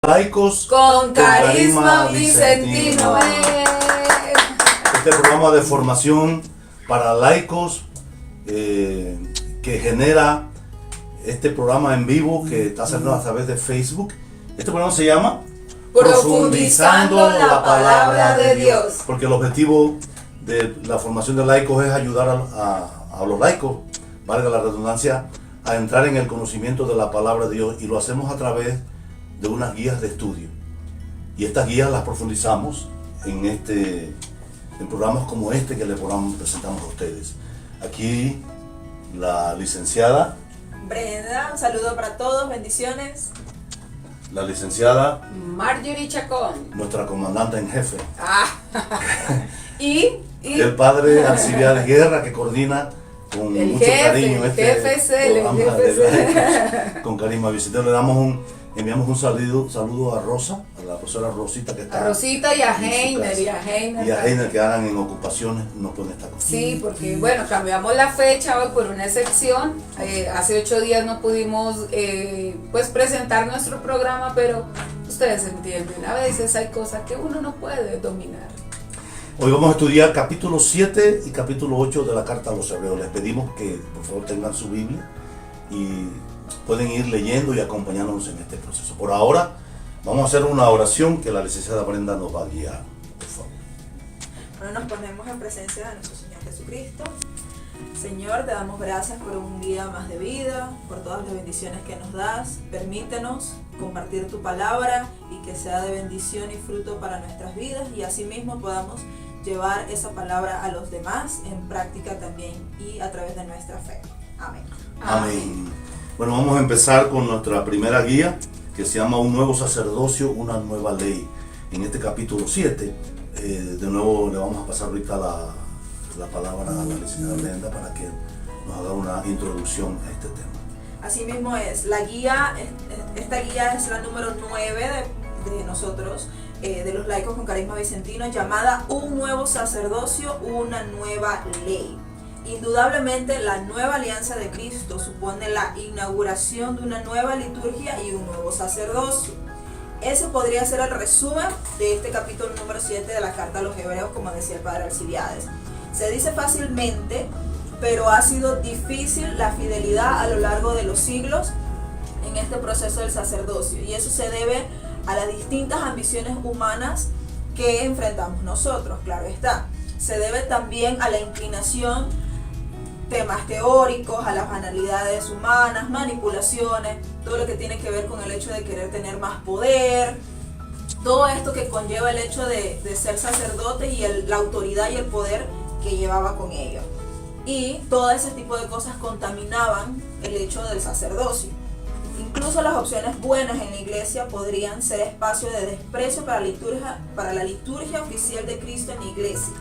Laicos con Carisma Vicentino. Este programa de formación para laicos que genera este programa en vivo que está saliendo a través de Facebook. Este programa se llama Profundizando la Palabra de Dios. Porque el objetivo de la formación de laicos es ayudar a los laicos, valga la redundancia, a entrar en el conocimiento de la Palabra de Dios, y lo hacemos a través de unas guías de estudio. Y estas guías las profundizamos en programas como este que les presentamos a ustedes. Aquí la licenciada Brenda, un saludo para todos, bendiciones. La licenciada Marjorie Chacón, nuestra comandante en jefe. Y el padre Alcibiades Guerra, que coordina con el mucho jefe, cariño el jefe, con Carisma Vicentino. Le enviamos un saludo a Rosa, a la profesora Rosita, que está a Rosita y a Heiner, y a Heiner, que hagan en ocupaciones, no pueden estar con nosotros. Sí, porque bueno, cambiamos la fecha hoy por una excepción. Hace 8 días no pudimos pues presentar nuestro programa, pero ustedes entienden, a veces hay cosas que uno no puede dominar. Hoy vamos a estudiar capítulo 7 y capítulo 8 de la carta a los Hebreos. Les pedimos que por favor tengan su Biblia y pueden ir leyendo y acompañándonos en este proceso. Por ahora vamos a hacer una oración que la licenciada Brenda nos va a guiar, por favor. Bueno, nos ponemos en presencia de nuestro Señor Jesucristo. Señor, te damos gracias por un día más de vida, por todas las bendiciones que nos das. Permítenos compartir tu palabra y que sea de bendición y fruto para nuestras vidas, y asimismo podamos llevar esa palabra a los demás en práctica también y a través de nuestra fe. Amén. Amén. Bueno, vamos a empezar con nuestra primera guía, que se llama Un nuevo sacerdocio, una nueva ley. En este capítulo 7, de nuevo le vamos a pasar ahorita la palabra a la licenciada Brenda para que nos haga una introducción a este tema. Así mismo es, la guía, esta guía es la número 9 de nosotros, de los laicos con Carisma Vicentino, llamada Un nuevo sacerdocio, una nueva ley. Indudablemente la nueva alianza de Cristo supone la inauguración de una nueva liturgia y un nuevo sacerdocio. Ese podría ser el resumen de este capítulo número 7 de la carta a los Hebreos, como decía el padre Alcibiades. Se dice fácilmente, pero ha sido difícil la fidelidad a lo largo de los siglos en este proceso del sacerdocio, y eso se debe a las distintas ambiciones humanas que enfrentamos nosotros, claro está. Se debe también a la inclinación, temas teóricos, a las banalidades humanas, manipulaciones, todo lo que tiene que ver con el hecho de querer tener más poder, todo esto que conlleva el hecho de ser sacerdote y la autoridad y el poder que llevaba con ello. Y todo ese tipo de cosas contaminaban el hecho del sacerdocio. Incluso las opciones buenas en la iglesia podrían ser espacio de desprecio para la liturgia oficial de Cristo en la iglesia.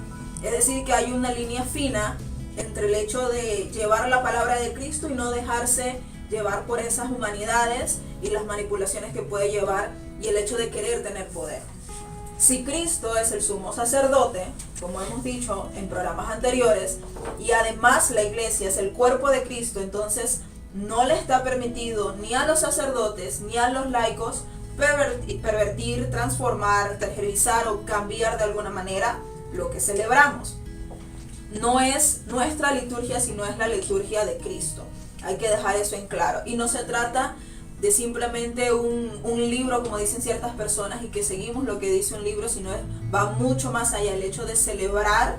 Es decir, que hay una línea fina entre el hecho de llevar la palabra de Cristo y no dejarse llevar por esas humanidades y las manipulaciones que puede llevar, y el hecho de querer tener poder. Si Cristo es el sumo sacerdote, como hemos dicho en programas anteriores, y además la iglesia es el cuerpo de Cristo, entonces no le está permitido ni a los sacerdotes ni a los laicos pervertir, transformar, tergiversar o cambiar de alguna manera lo que celebramos. No es nuestra liturgia, sino es la liturgia de Cristo. Hay que dejar eso en claro. Y no se trata de simplemente un libro, como dicen ciertas personas, y que seguimos lo que dice un libro, sino va mucho más allá. El hecho de celebrar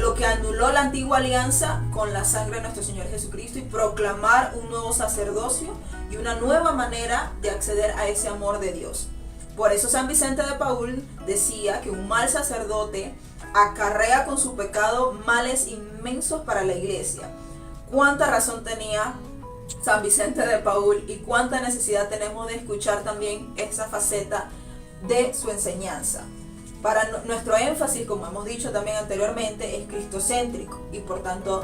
lo que anuló la antigua alianza con la sangre de nuestro Señor Jesucristo, y proclamar un nuevo sacerdocio y una nueva manera de acceder a ese amor de Dios. Por eso San Vicente de Paúl decía que un mal sacerdote acarrea con su pecado males inmensos para la iglesia. Cuánta razón tenía San Vicente de Paúl, y cuánta necesidad tenemos de escuchar también esa faceta de su enseñanza. Para nuestro énfasis, como hemos dicho también anteriormente, es cristocéntrico y por tanto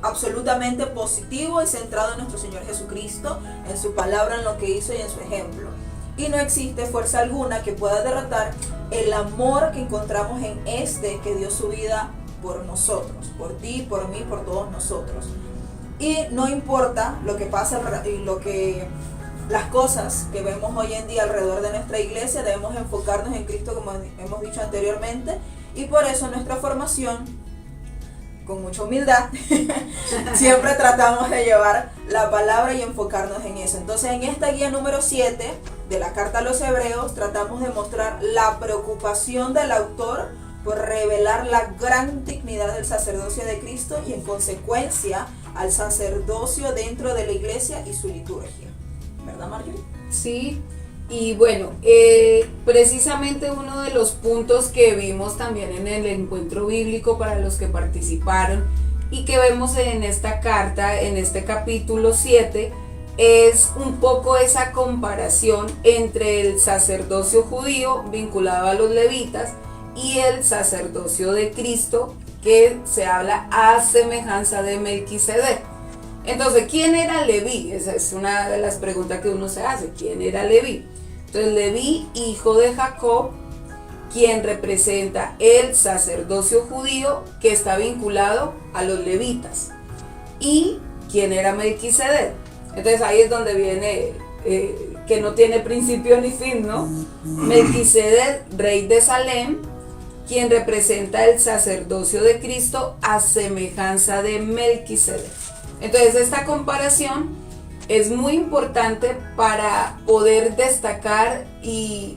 absolutamente positivo y centrado en nuestro Señor Jesucristo, en su palabra, en lo que hizo y en su ejemplo. Y no existe fuerza alguna que pueda derrotar el amor que encontramos en que dio su vida por nosotros, por ti, por mí, por todos nosotros. Y no importa lo que pasa y lo que las cosas que vemos hoy en día alrededor de nuestra iglesia, debemos enfocarnos en Cristo, como hemos dicho anteriormente, y por eso nuestra formación, con mucha humildad, siempre tratamos de llevar la palabra y enfocarnos en eso. Entonces, en esta guía número 7 de la carta a los Hebreos, tratamos de mostrar la preocupación del autor por revelar la gran dignidad del sacerdocio de Cristo y en consecuencia al sacerdocio dentro de la iglesia y su liturgia. ¿Verdad, Marjorie? Sí, y bueno, precisamente uno de los puntos que vimos también en el encuentro bíblico para los que participaron y que vemos en esta carta, en este capítulo 7, es un poco esa comparación entre el sacerdocio judío vinculado a los levitas y el sacerdocio de Cristo, que se habla a semejanza de Melquisedec. Entonces, ¿quién era Leví? Esa es una de las preguntas que uno se hace. ¿Quién era Leví? Entonces, Leví, hijo de Jacob, quien representa el sacerdocio judío que está vinculado a los levitas. ¿Y quién era Melquisedec? Entonces, ahí es donde viene que no tiene principio ni fin, ¿no? Melquisedec, rey de Salem, quien representa el sacerdocio de Cristo a semejanza de Melquisedec. Entonces, esta comparación es muy importante para poder destacar y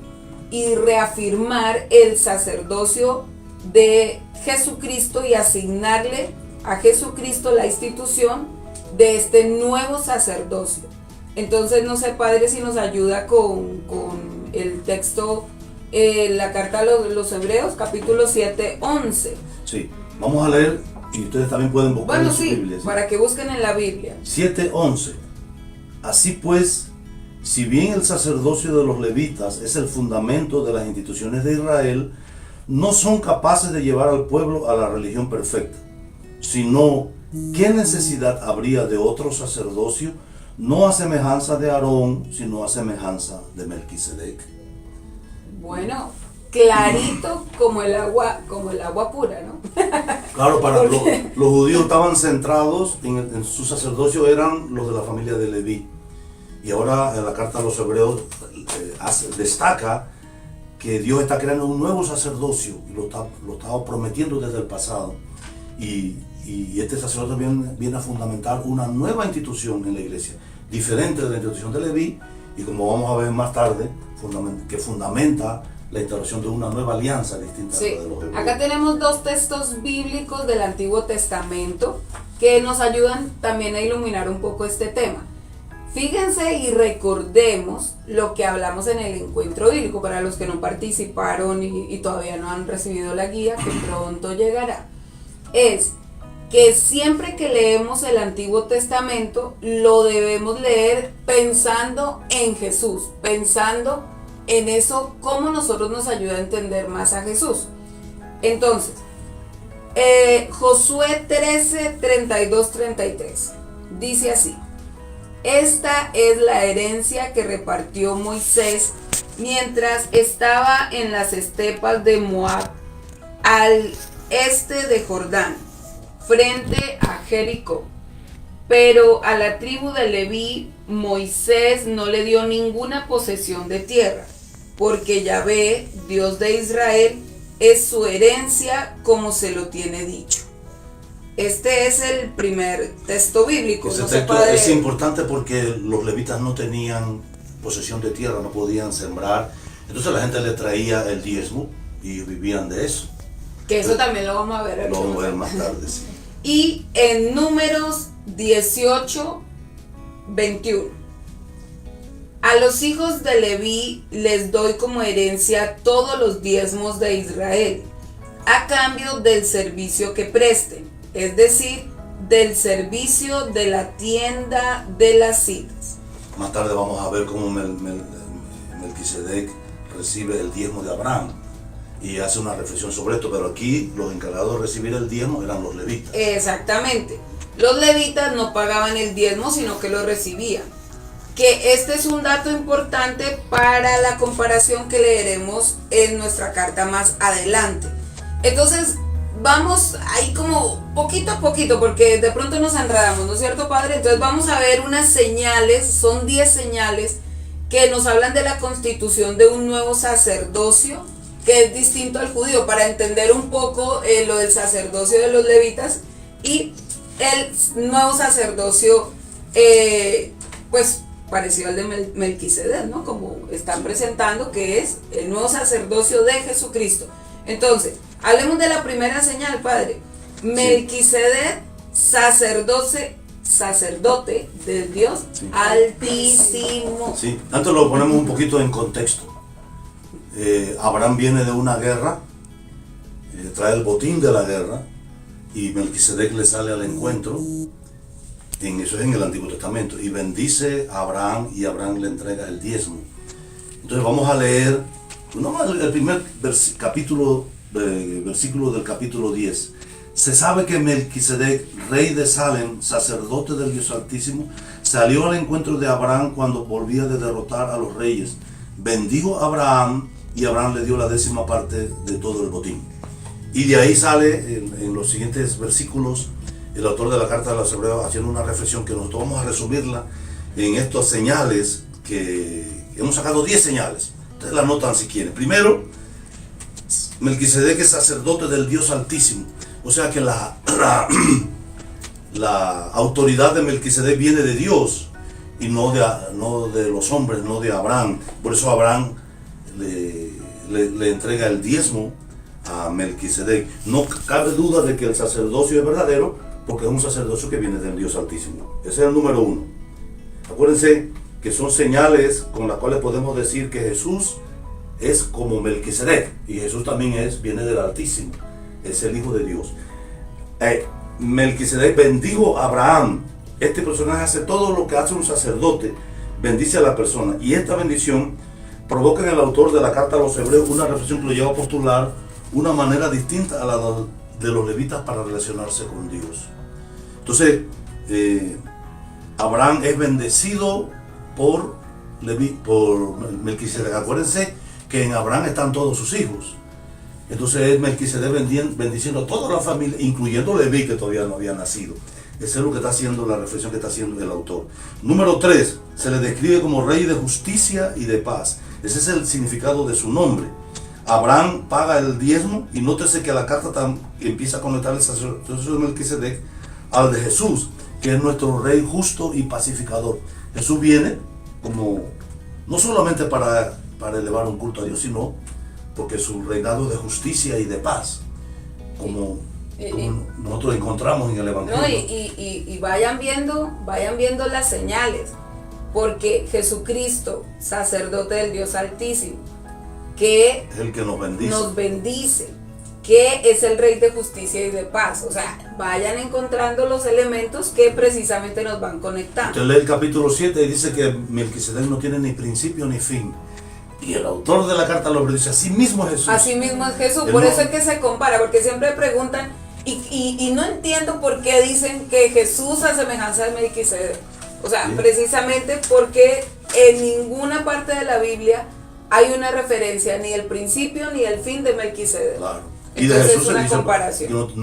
reafirmar el sacerdocio de Jesucristo y asignarle a Jesucristo la institución de este nuevo sacerdocio. Entonces, no sé, padre, si nos ayuda con el texto, la carta a los Hebreos, capítulo 7, 11. Sí, vamos a leer y ustedes también pueden buscar en su Biblia. ¿Sí? Para que busquen en la Biblia. 7:11. Así pues, si bien el sacerdocio de los levitas es el fundamento de las instituciones de Israel, no son capaces de llevar al pueblo a la religión perfecta, sino ¿qué necesidad habría de otro sacerdocio, no a semejanza de Aarón, sino a semejanza de Melquisedec? Bueno, clarito como el agua pura, ¿no? Claro, para los judíos estaban centrados en su sacerdocio, eran los de la familia de Leví. Y ahora en la carta a los Hebreos destaca que Dios está creando un nuevo sacerdocio, y lo estaba prometiendo desde el pasado. Y este sacerdote viene a fundamentar una nueva institución en la iglesia, diferente de la institución de Leví, y como vamos a ver más tarde, que fundamenta la instauración de una nueva alianza distinta sí. a la de los hebreos. Acá tenemos dos textos bíblicos del Antiguo Testamento que nos ayudan también a iluminar un poco este tema. Fíjense y recordemos lo que hablamos en el encuentro bíblico para los que no participaron y todavía no han recibido la guía, que pronto llegará. Es que siempre que leemos el Antiguo Testamento lo debemos leer pensando en Jesús, pensando en eso, cómo nosotros nos ayuda a entender más a Jesús. Entonces, Josué 13, 32, 33 dice así: esta es la herencia que repartió Moisés mientras estaba en las estepas de Moab, al este de Jordán, frente a Jericó. Pero a la tribu de Leví, Moisés no le dio ninguna posesión de tierra, porque Yahvé, Dios de Israel, es su herencia como se lo tiene dicho. Este es el primer texto bíblico. Ese texto es importante porque los levitas no tenían posesión de tierra, no podían sembrar. Entonces la gente le traía el diezmo y ellos vivían de eso. Que eso también lo vamos a ver. Lo vamos a ver más tarde, sí. Y en Números 18, 21. A los hijos de Leví les doy como herencia todos los diezmos de Israel, a cambio del servicio que presten, es decir, del servicio de la tienda de las citas. Más tarde vamos a ver cómo Melquisedec recibe el diezmo de Abraham y hace una reflexión sobre esto, pero aquí los encargados de recibir el diezmo eran los levitas. Exactamente. Los levitas no pagaban el diezmo, sino que lo recibían. Que este es un dato importante para la comparación que leeremos en nuestra carta más adelante. Entonces, vamos ahí como poquito a poquito, porque de pronto nos enredamos, ¿no es cierto, Padre? Entonces vamos a ver unas señales, son 10 señales que nos hablan de la constitución de un nuevo sacerdocio que es distinto al judío, para entender un poco lo del sacerdocio de los levitas y el nuevo sacerdocio, pues parecido al de Melquisedec, ¿no? Como están presentando, que es el nuevo sacerdocio de Jesucristo. Entonces, hablemos de la primera señal, Padre. Sí. Melquisedec, sacerdote del Dios, sí, Altísimo. Sí, antes lo ponemos un poquito en contexto. Abraham viene de una guerra, trae el botín de la guerra, y Melquisedec le sale al encuentro. Eso es en el Antiguo Testamento, y bendice a Abraham, y Abraham le entrega el diezmo. Entonces vamos a leer el primer versículo del capítulo 10. Se sabe que Melquisedec, rey de Salem, sacerdote del Dios Altísimo, salió al encuentro de Abraham cuando volvía de derrotar a los reyes. Bendijo a Abraham, y Abraham le dio la 10ª parte de todo el botín. Y de ahí sale, en los siguientes versículos, el autor de la carta de los Hebreos haciendo una reflexión que nosotros vamos a resumirla en estas señales, que hemos sacado 10 señales. Ustedes la anotan si quieren. Primero, Melquisedec es sacerdote del Dios Altísimo. O sea que la autoridad de Melquisedec viene de Dios y no de los hombres, no de Abraham. Por eso Abraham le entrega el diezmo a Melquisedec. No cabe duda de que el sacerdocio es verdadero, porque es un sacerdocio que viene del Dios Altísimo. Ese es el número 1. Acuérdense que son señales con las cuales podemos decir que Jesús es como Melquisedec, y Jesús también viene del Altísimo, es el Hijo de Dios. Melquisedec bendijo a Abraham. Este personaje hace todo lo que hace un sacerdote, bendice a la persona, y esta bendición provoca en el autor de la carta a los Hebreos una reflexión que lo lleva a postular una manera distinta a la de los levitas para relacionarse con Dios. Entonces, Abraham es bendecido por Melquisedec. Acuérdense que en Abraham están todos sus hijos. Entonces es Melquisedec bendiciendo a toda la familia, incluyendo Leví, que todavía no había nacido. Esa es lo que está haciendo, la reflexión que está haciendo el autor. Número 3, se le describe como rey de justicia y de paz. Ese es el significado de su nombre. Abraham paga el diezmo, y nótese que la carta empieza a conectar el sacerdocio de Melquisedec al de Jesús, que es nuestro rey justo y pacificador. Jesús viene como no solamente para elevar un culto a Dios, sino porque su reinado es de justicia y de paz, como nosotros encontramos en el Evangelio. No, y vayan viendo las señales, porque Jesucristo, sacerdote del Dios Altísimo, que es el que nos bendice, que es el rey de justicia y de paz. O sea, vayan encontrando los elementos que precisamente nos van conectando. Usted lee el capítulo 7 y dice que Melquisedec no tiene ni principio ni fin. Y el autor de la carta lo dice, así mismo es Jesús. Así mismo es Jesús. Por eso es que se compara, porque siempre preguntan, y no entiendo por qué dicen que Jesús a semejanza de Melquisedec. O sea, sí, precisamente porque en ninguna parte de la Biblia hay una referencia ni el principio ni el fin de Melquisedec. Claro. Y entonces de Jesús es una comparación.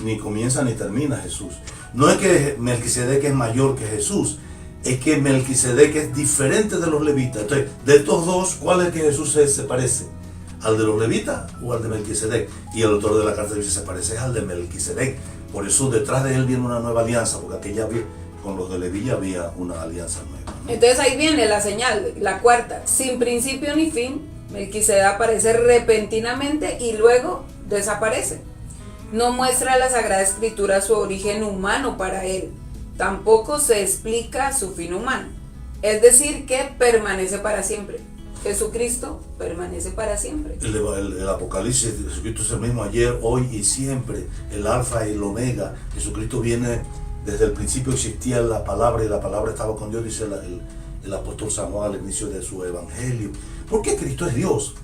Ni comienza ni termina Jesús. No es que Melquisedec es mayor que Jesús, es que Melquisedec es diferente de los levitas. Entonces, de estos dos, ¿cuál es que Jesús se parece? ¿Al de los levitas o al de Melquisedec? Y el autor de la carta dice, se parece al de Melquisedec. Por eso detrás de él viene una nueva alianza, porque aquella con los de Leví había una alianza nueva, ¿no? Entonces ahí viene la señal, la cuarta. Sin principio ni fin, Melquisedec aparece repentinamente y luego desaparece. No muestra la Sagrada Escritura su origen humano para él. Tampoco se explica su fin humano. Es decir, que permanece para siempre. Jesucristo permanece para siempre. El Apocalipsis, Jesucristo es el mismo ayer, hoy y siempre. El alfa y el omega. Jesucristo viene, desde el principio existía la palabra, y la palabra estaba con Dios, dice el apóstol San Juan al inicio de su evangelio. ¿Por qué Cristo es Dios?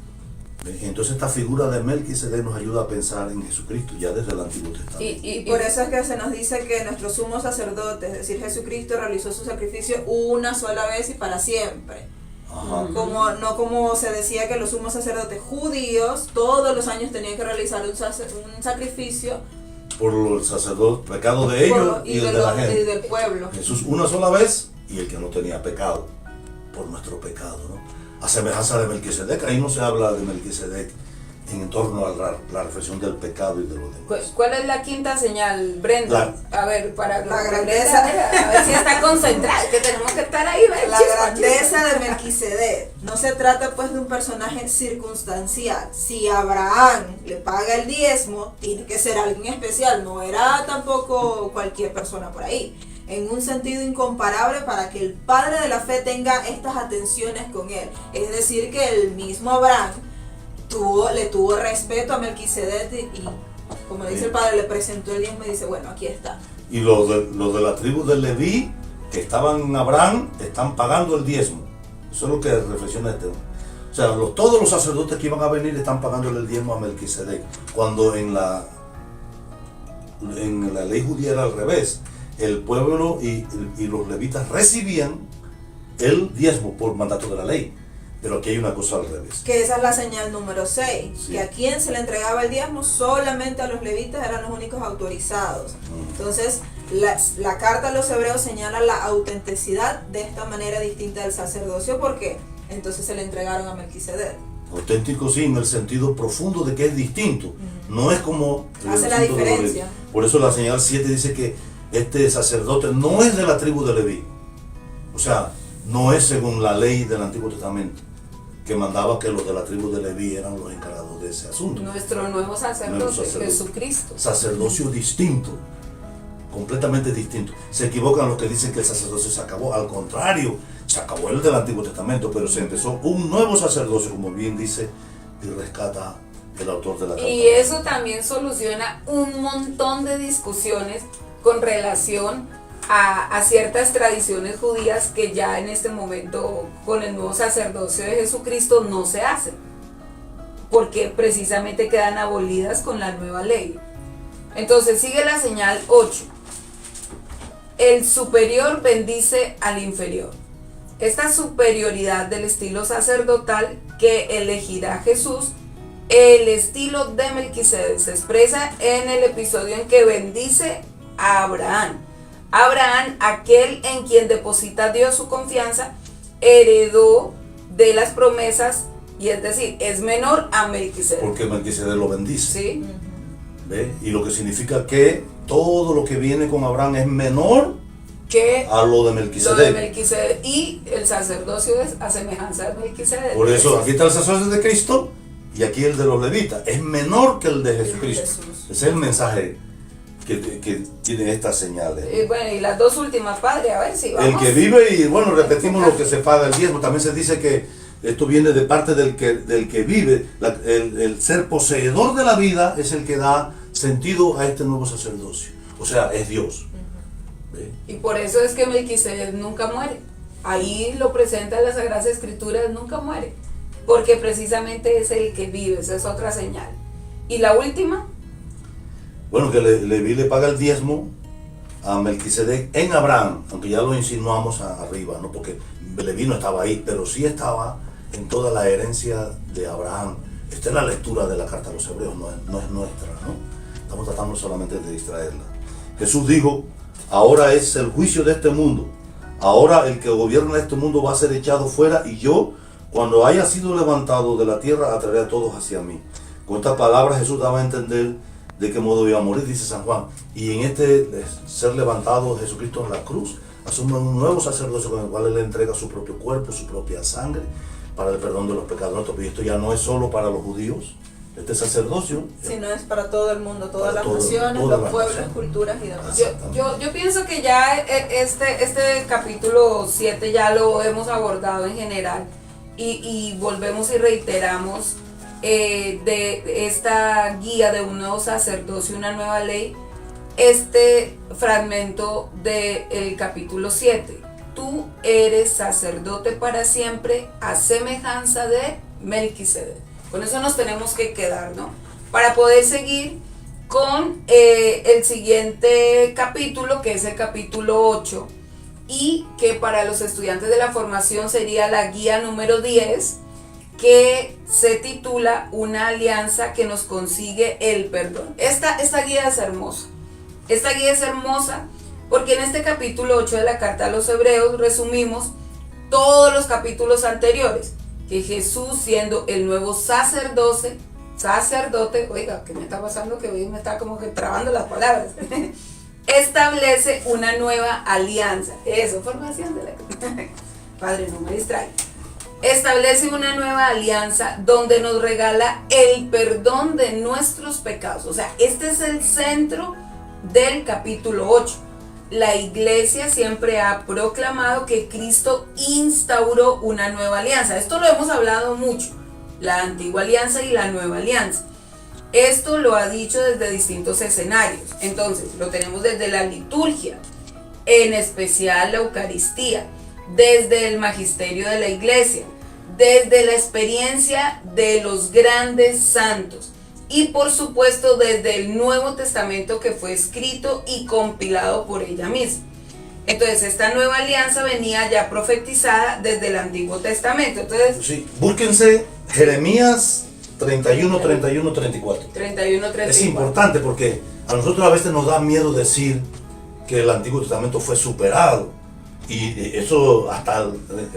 Entonces esta figura de Melquisedec nos ayuda a pensar en Jesucristo ya desde el Antiguo Testamento. Y por eso es que se nos dice que nuestro sumo sacerdote, es decir, Jesucristo, realizó su sacrificio una sola vez y para siempre. Ajá. No como se decía que los sumos sacerdotes judíos todos los años tenían que realizar un sacrificio Por el sacerdote, pecado de ellos y el de la y gente. del pueblo. Jesús una sola vez y el que no tenía pecado, por nuestro pecado, ¿no? A semejanza de Melquisedec, ahí no se habla de Melquisedec en torno a la reflexión del pecado y de lo demás. ¿Cuál es la quinta señal, Brenda? A ver, para La grandeza. a ver si está concentrada, que tenemos que estar ahí. ¿Ves? La Chispa, grandeza de Melquisedec. No se trata pues de un personaje circunstancial. Si Abraham le paga el diezmo, tiene que ser alguien especial. No era tampoco cualquier persona por ahí. En un sentido incomparable para que el padre de la fe tenga estas atenciones con él. Es decir, que el mismo Abraham le tuvo respeto a Melquisedec y como dice el padre, le presentó el diezmo y dice, bueno, aquí está. Y los de la tribu de Leví, que estaban en Abraham, están pagando el diezmo. Eso es lo que reflexiona este. O sea, todos los sacerdotes que iban a venir están pagándole el diezmo a Melquisedec. Cuando en la ley judía era al revés. El pueblo y los levitas recibían el diezmo por mandato de la ley. Pero aquí hay una cosa al revés. Que esa es la señal número 6, Sí. que a quien se le entregaba el diezmo, solamente a los levitas eran los únicos autorizados. Entonces, la carta a los hebreos señala la autenticidad de esta manera distinta del sacerdocio, porque entonces se le entregaron a Melquisedec. Auténtico sí, en el sentido profundo de que es distinto. No es como... Hace la diferencia. Por eso la señal 7 dice que este sacerdote no es de la tribu de Leví. O sea, no es según la ley del Antiguo Testamento, que mandaba que los de la tribu de Leví eran los encargados de ese asunto. Nuestro nuevo sacerdote, Jesucristo. Sacerdocio distinto, completamente distinto. Se equivocan los que dicen que el sacerdocio se acabó. Al contrario, se acabó el del Antiguo Testamento, pero se empezó un nuevo sacerdocio, como bien dice y rescata el autor de la carta. Y eso también soluciona un montón de discusiones con relación a ciertas tradiciones judías que ya en este momento con el nuevo sacerdocio de Jesucristo no se hacen, porque precisamente quedan abolidas con la nueva ley. Entonces sigue la señal 8. El superior bendice al inferior. Esta superioridad del estilo sacerdotal que elegirá Jesús, el estilo de Melquisedec, se expresa en el episodio en que bendice a Abraham. Abraham, aquel en quien deposita Dios su confianza, heredó de las promesas, y es decir, es menor a Melquisedec. Porque Melquisedec lo bendice. ¿Sí? ¿Ve? Y lo que significa que todo lo que viene con Abraham es menor Que a lo de lo de Melquisedec. Melquisedec, y el sacerdocio es a semejanza de Melquisedec. Por eso aquí está el sacerdocio de Cristo y aquí el de los levitas. Es menor que el de Jesucristo. Jesús. Ese es el mensaje que tiene estas señales. Bueno, y las dos últimas, padre, a ver si vamos. El que vive, y bueno, repetimos lo que se paga el diezmo. También se dice que esto viene de parte del que vive. El ser poseedor de la vida es el que da sentido a este nuevo sacerdocio. O sea, es Dios. ¿Ve? Y por eso es que Melquisedec nunca muere. Ahí lo presenta en las Sagradas Escrituras, nunca muere. Porque precisamente es el que vive, esa es otra señal. Y la última, Bueno, que Leví le paga el diezmo a Melquisedec en Abraham, aunque ya lo insinuamos arriba, ¿no? Porque Leví no estaba ahí, pero sí estaba en toda la herencia de Abraham. Esta es la lectura de la carta a los hebreos, no es nuestra, ¿no? Estamos tratando solamente de distraerla. Jesús dijo, ahora es el juicio de este mundo. Ahora el que gobierna este mundo va a ser echado fuera, y yo, cuando haya sido levantado de la tierra, atraeré a todos hacia mí. Con estas palabras Jesús daba a entender de qué modo iba a morir, dice San Juan. Y en este ser levantado Jesucristo en la cruz, asume un nuevo sacerdocio con el cual Él le entrega su propio cuerpo, su propia sangre, para el perdón de los pecados nuestros. Y esto ya no es solo para los judíos, este sacerdocio. Sino es para todo el mundo, todas Para las naciones, todas los las pueblos, naciones. culturas y demás. yo pienso que ya este capítulo 7 ya lo hemos abordado en general, y volvemos y reiteramos de esta guía de un nuevo sacerdocio, una nueva ley, este fragmento del capítulo 7. Tú eres sacerdote para siempre a semejanza de Melquisedec. Con eso nos tenemos que quedar, ¿no? Para poder seguir con el siguiente capítulo, que es el capítulo 8, y que para los estudiantes de la formación sería la guía número 10, que se titula Una alianza que nos consigue el perdón. Esta guía es hermosa. Esta guía es hermosa porque en este capítulo 8 de la carta a los Hebreos resumimos todos los capítulos anteriores, que Jesús, siendo el nuevo sacerdote, oiga, ¿qué me está pasando? Que hoy me está como que trabando las palabras. Establece una nueva alianza. Eso, formación de la... Padre, no me distraiga. Establece una nueva alianza donde nos regala el perdón de nuestros pecados. O sea, este es el centro del capítulo 8. La iglesia siempre ha proclamado que Cristo instauró una nueva alianza. Esto lo hemos hablado mucho. La antigua alianza y la nueva alianza. Esto lo ha dicho desde distintos escenarios. Entonces, lo tenemos desde la liturgia, en especial la Eucaristía, desde el magisterio de la iglesia, desde la experiencia de los grandes santos y por supuesto desde el Nuevo Testamento, que fue escrito y compilado por ella misma. Entonces, esta nueva alianza venía ya profetizada desde el Antiguo Testamento. Entonces, sí, búsquense Jeremías 31, 34. 34. Es importante porque a nosotros a veces nos da miedo decir que el Antiguo Testamento fue superado. Y eso hasta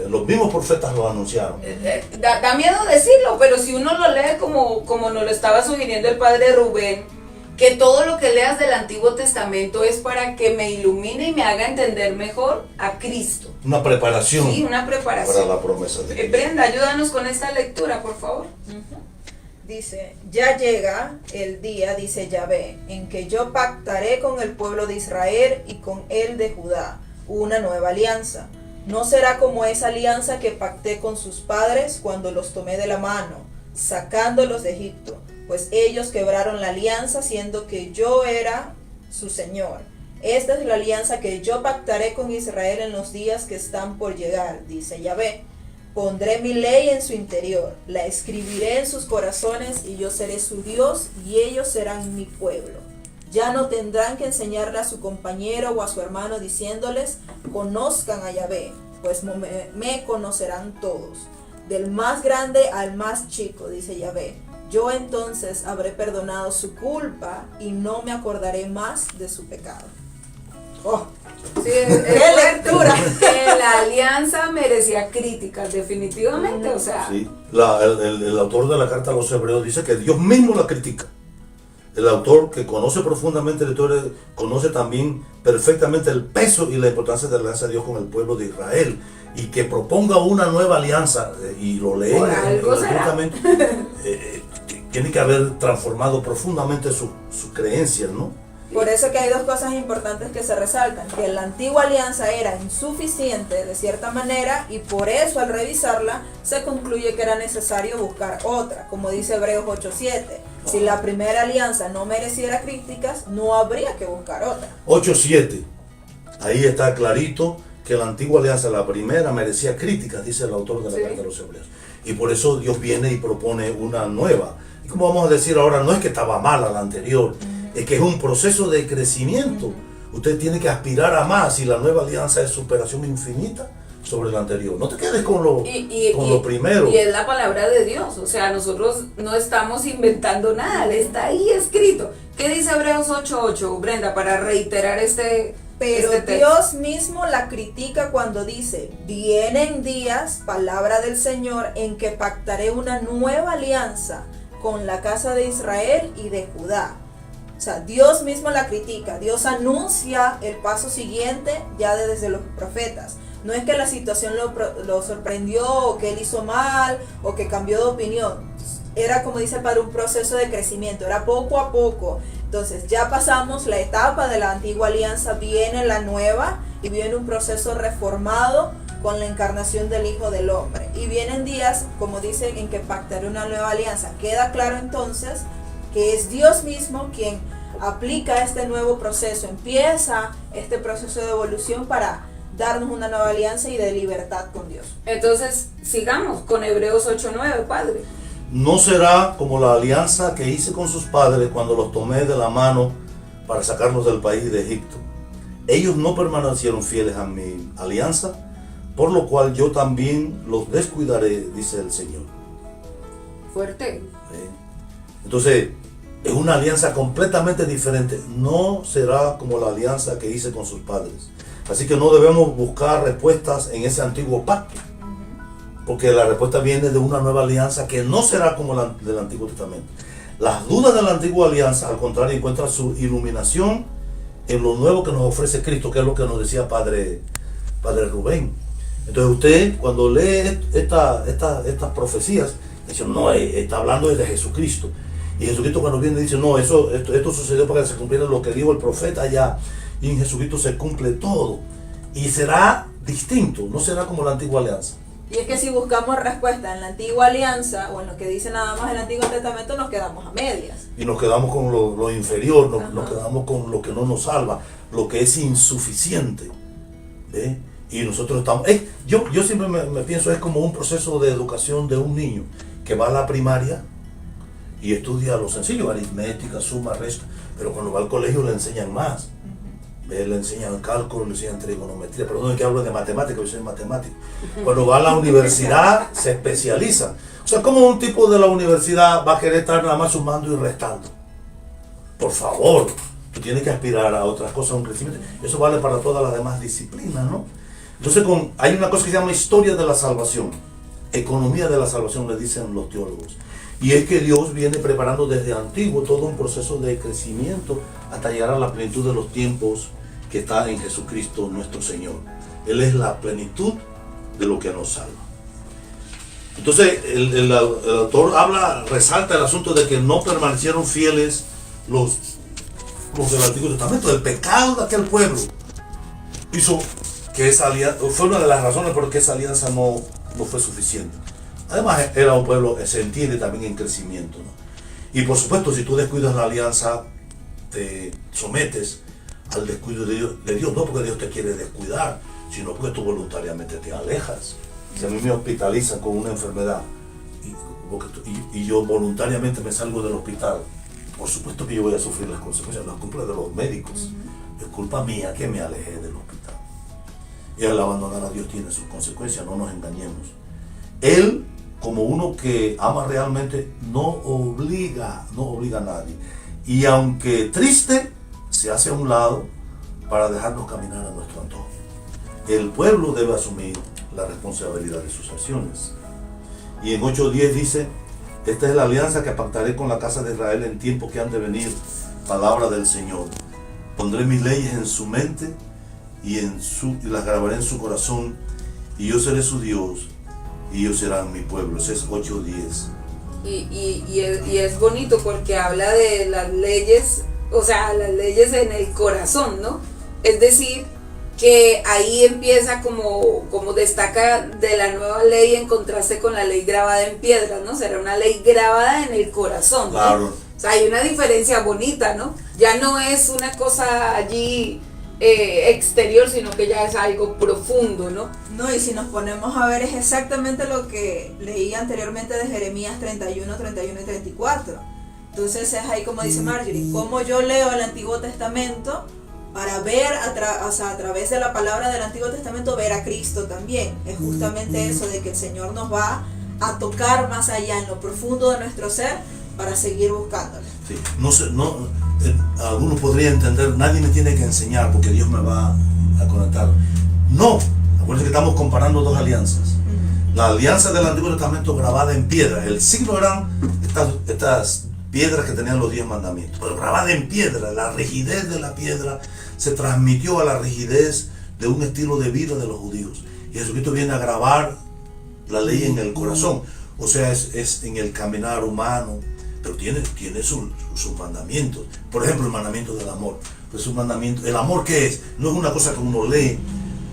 los mismos profetas lo anunciaron. Da miedo decirlo, pero si uno lo lee como nos lo estaba sugiriendo el padre Rubén, que todo lo que leas del Antiguo Testamento es para que me ilumine y me haga entender mejor a Cristo. Una preparación. Sí, una preparación. Para la promesa de Cristo. Brenda, ayúdanos con esta lectura, por favor. Dice, ya llega el día, dice Yahvé, en que yo pactaré con el pueblo de Israel y con el de Judá una nueva alianza. No será como esa alianza que pacté con sus padres cuando los tomé de la mano, sacándolos de Egipto, pues ellos quebraron la alianza siendo que yo era su Señor. Esta es la alianza que yo pactaré con Israel en los días que están por llegar, dice Yahvé. Pondré mi ley en su interior, la escribiré en sus corazones y yo seré su Dios y ellos serán mi pueblo. Ya no tendrán que enseñarle a su compañero o a su hermano diciéndoles, conozcan a Yahvé, pues me conocerán todos, del más grande al más chico, dice Yahvé. Yo entonces habré perdonado su culpa y no me acordaré más de su pecado. ¡Oh! Sí, ¡Qué lectura! Que la alianza merecía críticas, definitivamente, o sea. Sí, el autor de la carta a los Hebreos dice que Dios mismo la critica. El autor, que conoce profundamente la historia, conoce también perfectamente el peso y la importancia de la alianza de Dios con el pueblo de Israel, y que proponga una nueva alianza, y lo lee tiene que haber transformado profundamente sus creencias, ¿no? Por eso que hay dos cosas importantes que se resaltan, que la antigua alianza era insuficiente de cierta manera y por eso al revisarla se concluye que era necesario buscar otra, como dice Hebreos 8:7. Si la primera alianza no mereciera críticas, no habría que buscar otra. 8:7, ahí está clarito que la antigua alianza, la primera, merecía críticas, dice el autor de la carta de los Hebreos. Y por eso Dios viene y propone una nueva. Y como vamos a decir ahora, no es que estaba mala la anterior, es que es un proceso de crecimiento. Usted tiene que aspirar a más y la nueva alianza es superación infinita sobre la anterior. No te quedes con lo primero. Y es la palabra de Dios, o sea, nosotros no estamos inventando nada, está ahí escrito. ¿Qué dice Hebreos 8:8, Brenda, para reiterar Pero texto? Dios mismo la critica cuando dice, vienen días, palabra del Señor, en que pactaré una nueva alianza con la casa de Israel y de Judá. O sea, Dios mismo la critica, Dios anuncia el paso siguiente ya desde los profetas. No es que la situación lo sorprendió o que él hizo mal o que cambió de opinión. Era, como dice el padre, un proceso de crecimiento, era poco a poco. Entonces ya pasamos la etapa de la antigua alianza, viene la nueva y viene un proceso reformado con la encarnación del Hijo del Hombre. Y vienen días, como dicen, en que pactaré una nueva alianza. Queda claro entonces que es Dios mismo quien aplica este nuevo proceso, empieza este proceso de evolución para darnos una nueva alianza y de libertad con Dios. Entonces, sigamos con Hebreos 8:9, Padre. No será como la alianza que hice con sus padres cuando los tomé de la mano para sacarlos del país de Egipto. ellos no permanecieron fieles a mi alianza, por lo cual yo también los descuidaré, dice el Señor. Fuerte. Entonces, es una alianza completamente diferente. No será como la alianza que hice con sus padres. Así que no debemos buscar respuestas en ese antiguo pacto, porque la respuesta viene de una nueva alianza que no será como la del Antiguo Testamento. Las dudas de la antigua alianza, al contrario, encuentran su iluminación en lo nuevo que nos ofrece Cristo, que es lo que nos decía Padre Rubén. Entonces usted, cuando lee estas profecías, dice, no, está hablando de Jesucristo. Y Jesucristo cuando viene dice, no, esto sucedió para que se cumpliera lo que dijo el profeta allá. Y en Jesucristo se cumple todo. Y será distinto, no será como la antigua alianza. Y es que si buscamos respuesta en la antigua alianza o en lo que dice nada más el Antiguo Testamento, nos quedamos a medias. Y nos quedamos con lo inferior, nos quedamos con lo que no nos salva, lo que es insuficiente. ¿Ve? Y nosotros estamos... yo siempre me pienso, es como un proceso de educación de un niño que va a la primaria y estudia lo sencillo, aritmética, suma, resta, pero cuando va al colegio le enseñan más. Le enseñan cálculo, le enseñan trigonometría, perdón que hablo de matemáticas, yo soy matemático. Cuando va a la universidad se especializa. O sea, ¿cómo un tipo de la universidad va a querer estar nada más sumando y restando? Por favor, tú tienes que aspirar a otras cosas, a un crecimiento. Eso vale para todas las demás disciplinas, ¿no? Entonces hay una cosa que se llama historia de la salvación, economía de la salvación, le dicen los teólogos. Y es que Dios viene preparando desde antiguo todo un proceso de crecimiento hasta llegar a la plenitud de los tiempos que está en Jesucristo nuestro Señor. Él es la plenitud de lo que nos salva. Entonces el autor resalta el asunto de que no permanecieron fieles los del Antiguo Testamento. El pecado de aquel pueblo hizo que esa alianza, fue una de las razones por qué esa alianza no fue suficiente. Además era un pueblo, se entiende, también en crecimiento, ¿no? Y por supuesto, si tú descuidas la alianza, te sometes al descuido de Dios, no porque Dios te quiere descuidar, sino porque tú voluntariamente te alejas. Si a mí me hospitalizan con una enfermedad y yo voluntariamente me salgo del hospital, por supuesto que yo voy a sufrir las consecuencias, no es culpa de los médicos, es culpa mía que me alejé del hospital. Y al abandonar a Dios tiene sus consecuencias, no nos engañemos. Él, como uno que ama realmente, no obliga a nadie. Y aunque triste, se hace a un lado para dejarnos caminar a nuestro antojo. El pueblo debe asumir la responsabilidad de sus acciones. Y en 8:10 dice, esta es la alianza que pactaré con la casa de Israel en tiempos que han de venir, palabra del Señor. Pondré mis leyes en su mente y las grabaré en su corazón, y yo seré su Dios y ellos serán mi pueblo. Ese es 8:10. Y es bonito porque habla de las leyes, o sea, las leyes en el corazón, ¿no? Es decir, que ahí empieza como destaca de la nueva ley en contraste con la ley grabada en piedras, ¿no? Será una ley grabada en el corazón, ¿no? Claro. O sea, hay una diferencia bonita, ¿no? Ya no es una cosa allí exterior, sino que ya es algo profundo, ¿no? No, y si nos ponemos a ver, es exactamente lo que leí anteriormente de Jeremías 31, 31 y 34. Entonces es ahí como dice Marjorie, como yo leo el Antiguo Testamento para ver a través de la palabra del Antiguo Testamento, ver a Cristo también. Es justamente eso de que el Señor nos va a tocar más allá en lo profundo de nuestro ser para seguir buscándole. Sí, algunos podrían entender, nadie me tiene que enseñar porque Dios me va a conectar. No, acuérdense que estamos comparando dos alianzas. La alianza del Antiguo Testamento grabada en piedra, el signo eran estas piedras que tenían los 10 mandamientos, pero grabada en piedra, la rigidez de la piedra se transmitió a la rigidez de un estilo de vida de los judíos. Y Jesucristo viene a grabar la ley en el corazón, o sea, es en el caminar humano, pero tiene sus mandamientos. Por ejemplo, el mandamiento del amor. Pues un mandamiento, ¿el amor qué es? No es una cosa que uno lee,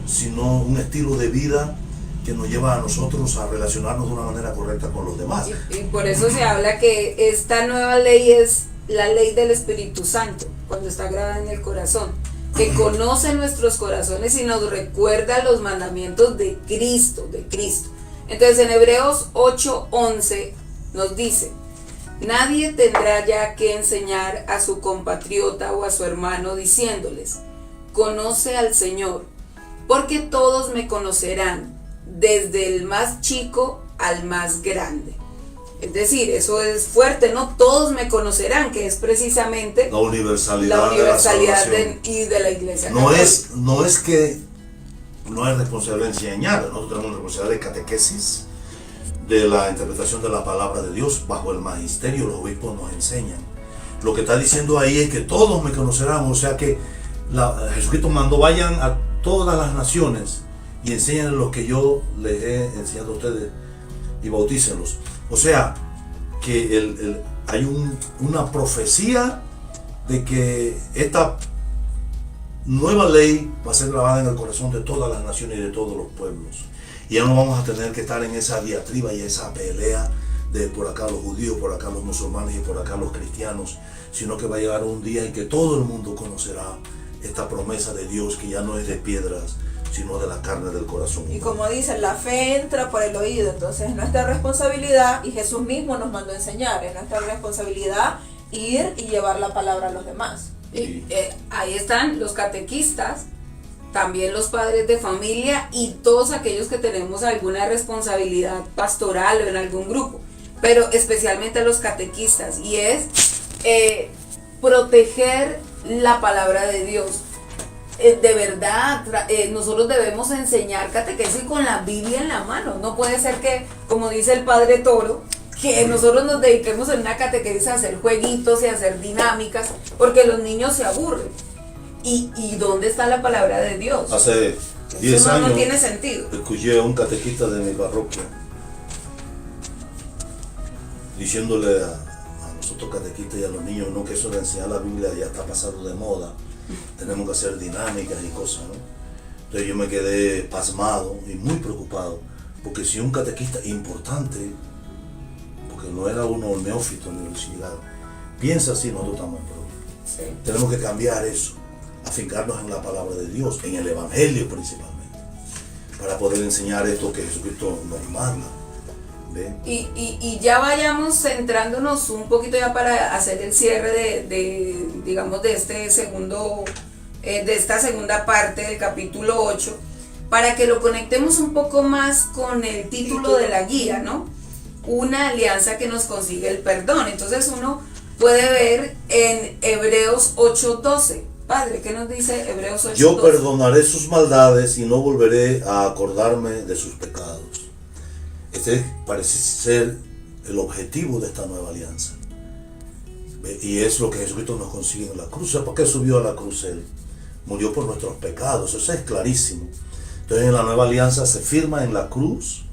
sino un estilo de vida que nos lleva a nosotros a relacionarnos de una manera correcta con los demás. Y por eso se habla que esta nueva ley es la ley del Espíritu Santo, cuando está grabada en el corazón, que conoce nuestros corazones y nos recuerda los mandamientos de Cristo. Entonces en Hebreos 8:11 nos dice, nadie tendrá ya que enseñar a su compatriota o a su hermano diciéndoles, conoce al Señor, porque todos me conocerán, desde el más chico al más grande. Es decir, eso es fuerte, ¿no? Todos me conocerán, que es precisamente la universalidad, la universalidad de la salvación. y de la iglesia. No es que no es responsabilidad de enseñar, nosotros tenemos la responsabilidad de catequesis, de la interpretación de la palabra de Dios bajo el magisterio. Los obispos nos enseñan. Lo que está diciendo ahí es que todos me conocerán, o sea que Jesucristo mandó: vayan a todas las naciones y enseñen lo que yo les he enseñado a ustedes y bautícenlos. O sea que hay una profecía de que esta nueva ley va a ser grabada en el corazón de todas las naciones y de todos los pueblos. Y ya no vamos a tener que estar en esa diatriba y esa pelea de por acá los judíos, por acá los musulmanes y por acá los cristianos, sino que va a llegar un día en que todo el mundo conocerá esta promesa de Dios, que ya no es de piedras, sino de la carne del corazón. Y como dicen, la fe entra por el oído, entonces es nuestra responsabilidad, y Jesús mismo nos mandó a enseñar, es nuestra responsabilidad ir y llevar la palabra a los demás. Y ahí están los catequistas, también los padres de familia y todos aquellos que tenemos alguna responsabilidad pastoral o en algún grupo, pero especialmente los catequistas, y es proteger la palabra de Dios. De verdad, nosotros debemos enseñar catequesis con la Biblia en la mano. No puede ser que, como dice el padre Toro, que nosotros nos dediquemos en una catequesis a hacer jueguitos y a hacer dinámicas, porque los niños se aburren. ¿Y dónde está la palabra de Dios? Hace 10 años no tiene sentido. Escuché a un catequista de mi parroquia diciéndole a nosotros catequistas y a los niños, no, que eso de enseñar la Biblia ya está pasado de moda, tenemos que hacer dinámicas y cosas, ¿no? Entonces yo me quedé pasmado y muy preocupado, porque si un catequista importante, porque no era uno neófito en la universidad, piensa así, nosotros estamos en problema. Sí. Tenemos que cambiar eso, afincarnos en la palabra de Dios, en el Evangelio principalmente, para poder enseñar esto que Jesucristo nos manda. Y ya vayamos centrándonos un poquito ya para hacer el cierre digamos, de este segundo, de esta segunda parte del capítulo 8, para que lo conectemos un poco más con el título de la guía, ¿no? Una alianza que nos consigue el perdón. Entonces uno puede ver en Hebreos 8:12. Padre, ¿qué nos dice Hebreos 8:12? Yo perdonaré sus maldades y no volveré a acordarme de sus pecados. Este parece ser el objetivo de esta nueva alianza. Y es lo que Jesucristo nos consigue en la cruz. ¿Por qué subió a la cruz Él? Murió por nuestros pecados, eso es clarísimo. Entonces en la nueva alianza se firma en la cruz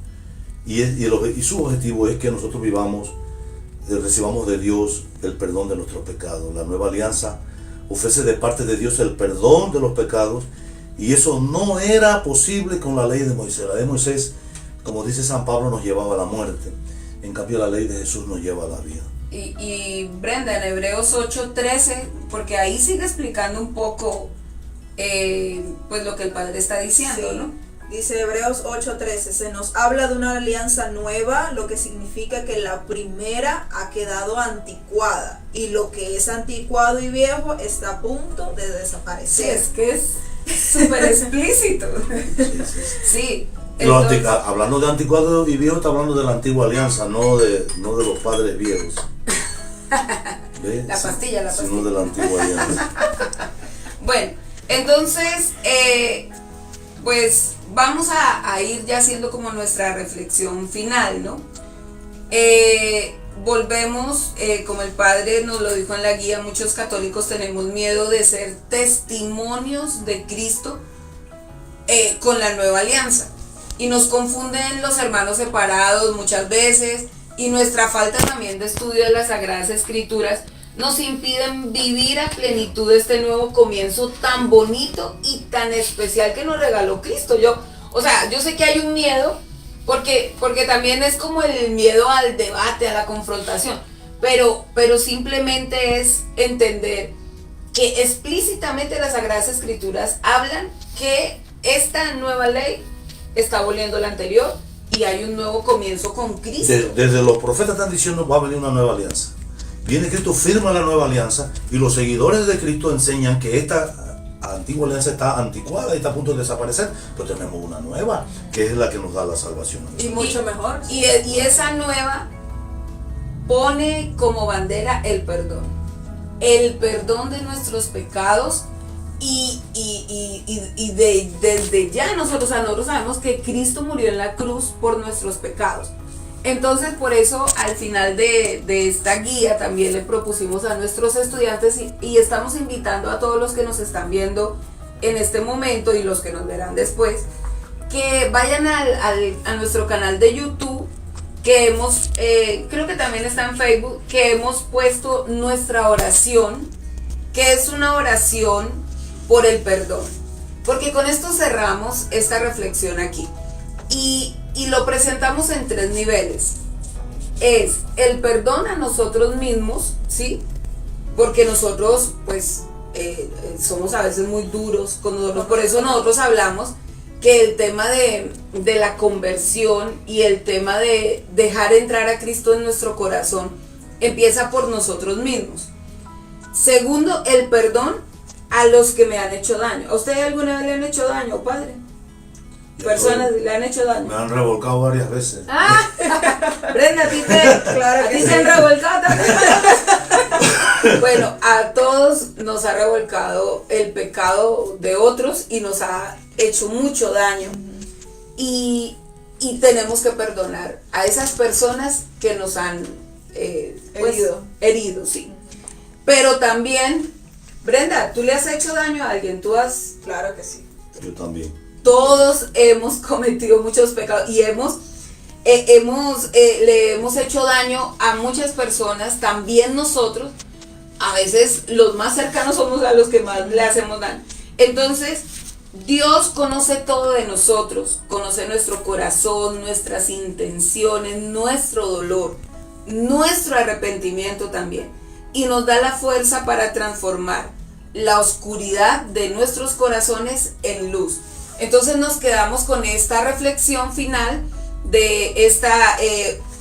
y su objetivo es que nosotros recibamos de Dios el perdón de nuestros pecados. La nueva alianza ofrece de parte de Dios el perdón de los pecados, y eso no era posible con la ley de Moisés. La ley de Moisés, como dice San Pablo, nos llevaba a la muerte. En cambio, la ley de Jesús nos lleva a la vida. Y Brenda, en Hebreos 8:13, porque ahí sigue explicando un poco pues lo que el Padre está diciendo, Sí. ¿no? Dice Hebreos 8:13, se nos habla de una alianza nueva, lo que significa que la primera ha quedado anticuada, y lo que es anticuado y viejo está a punto de Sí, desaparecer. es que es súper explícito. Sí. Entonces, Hablando de anticuado y viejo, está hablando de la antigua alianza, no de los padres viejos. ¿Ve? La pastilla. Sino de la antigua alianza. Bueno, entonces, pues vamos a ir ya haciendo como nuestra reflexión final, ¿no? Volvemos, como el Padre nos lo dijo en la guía, muchos católicos tenemos miedo de ser testimonios de Cristo con la nueva alianza. Y nos confunden los hermanos separados muchas veces, y nuestra falta también de estudio de las Sagradas Escrituras nos impiden vivir a plenitud este nuevo comienzo tan bonito y tan especial que nos regaló Cristo. Yo sé que hay un miedo, porque también es como el miedo al debate, a la confrontación, pero simplemente es entender que explícitamente las Sagradas Escrituras hablan que esta nueva ley está aboliendo la anterior y hay un nuevo comienzo con Cristo. Desde los profetas están diciendo va a venir una nueva alianza. Viene Cristo, firma la nueva alianza, y los seguidores de Cristo enseñan que esta antigua alianza está anticuada y está a punto de desaparecer, pero tenemos una nueva, que es la que nos da la salvación. Y mucho mejor. Y esa nueva pone como bandera el perdón de nuestros pecados desde ya nosotros sabemos que Cristo murió en la cruz por nuestros pecados. Entonces por eso al final de esta guía también le propusimos a nuestros estudiantes y estamos invitando a todos los que nos están viendo en este momento y los que nos verán después, que vayan a nuestro canal de YouTube, que hemos, creo que también está en Facebook, que hemos puesto nuestra oración, que es una oración por el perdón. Porque con esto cerramos esta reflexión aquí. Y lo presentamos en 3 niveles. Es el perdón a nosotros mismos, ¿sí? Porque nosotros, pues, somos a veces muy duros con nosotros. Por eso nosotros hablamos que el tema de la conversión y el tema de dejar entrar a Cristo en nuestro corazón empieza por nosotros mismos. Segundo, el perdón a los que me han hecho daño. ¿A usted alguna vez le han hecho daño, padre? Personas le han hecho daño. Me han revolcado varias veces. Brenda, a ti te han revolcado también. Bueno, a todos nos ha revolcado el pecado de otros y nos ha hecho mucho daño. Y tenemos que perdonar a esas personas que nos han herido, sí. Pero también, Brenda, ¿tú le has hecho daño a alguien? Claro que sí. Yo también. Todos hemos cometido muchos pecados y le hemos hecho daño a muchas personas, también nosotros. A veces los más cercanos somos a los que más le hacemos daño. Entonces, Dios conoce todo de nosotros, conoce nuestro corazón, nuestras intenciones, nuestro dolor, nuestro arrepentimiento también. Y nos da la fuerza para transformar la oscuridad de nuestros corazones en luz. Entonces nos quedamos con esta reflexión final de esta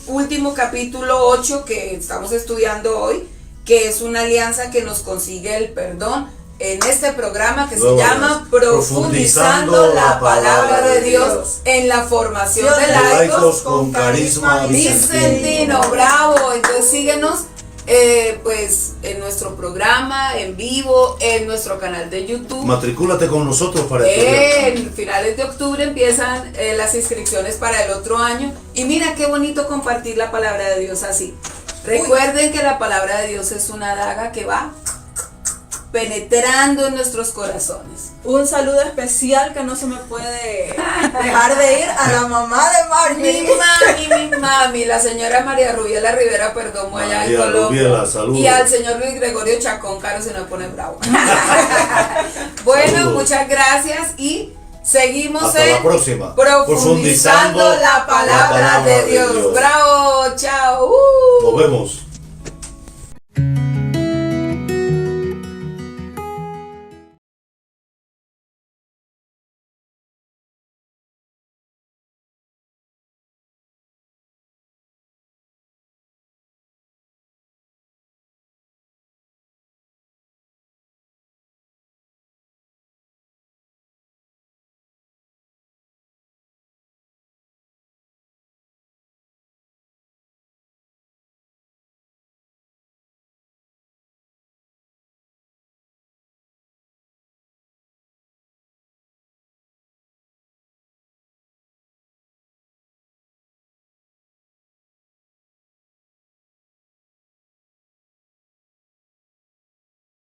último capítulo 8 que estamos estudiando hoy, que es una alianza que nos consigue el perdón en este programa que se llama Profundizando la Palabra de Dios en la formación de laicos con carisma vicentino. Bravo. Entonces síguenos pues en nuestro programa en vivo, en nuestro canal de YouTube. Matricúlate con nosotros para estudiar. En finales de octubre empiezan las inscripciones para el otro año. Y mira qué bonito compartir la palabra de Dios así. Recuerden que la palabra de Dios es una daga que va penetrando en nuestros corazones. Un saludo especial que no se me puede dejar de ir a la mamá de Marnie. Mi mami, la señora María Rubiela Rivera Perdomo allá en Colombia. Rubiela, saludos. Y al señor Luis Gregorio Chacón, Caro se nos pone bravo. Bueno, saludos. Muchas gracias y seguimos Hasta la próxima. Profundizando la palabra de Dios. Bravo, chao. Nos vemos.